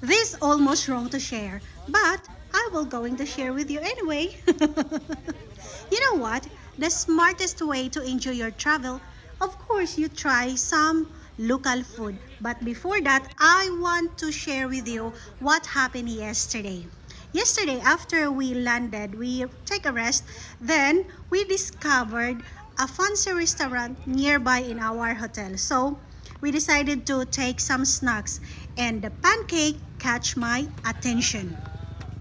This almost wrong to share, but I will going to share with you anyway. You know what? The smartest way to enjoy your travel, of course, you try some local food. But before that, I want to share with you what happened yesterday. Yesterday, after we landed, we take a rest. Then we discovered a fancy restaurant nearby in our hotel. So we decided to take some snacks, and the pancake catch my attention.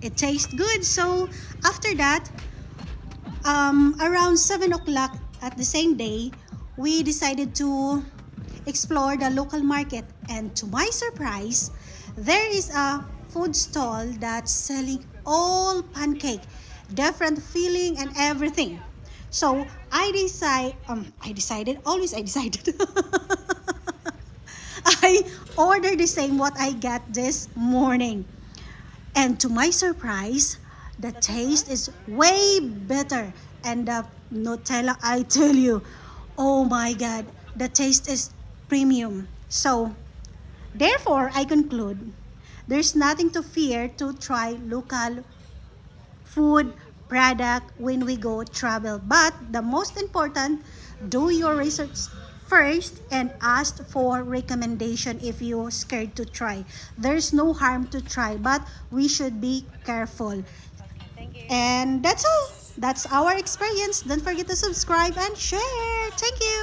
It tastes good. So after that, around 7 o'clock at the same day, we decided to explore the local market. And to my surprise, there is a food stall that's selling all pancake, different filling and everything. So I decided I ordered the same what I got this morning. And to my surprise, the taste is way better. And the Nutella, I tell you, oh my God, the taste is premium. So, therefore, I conclude there's nothing to fear to try local food product when we go travel. But the most important, do your research first and ask for recommendation if you're scared to try. There's no harm to try, but we should be careful. And that's all. That's our experience. Don't forget to subscribe and share. Thank you.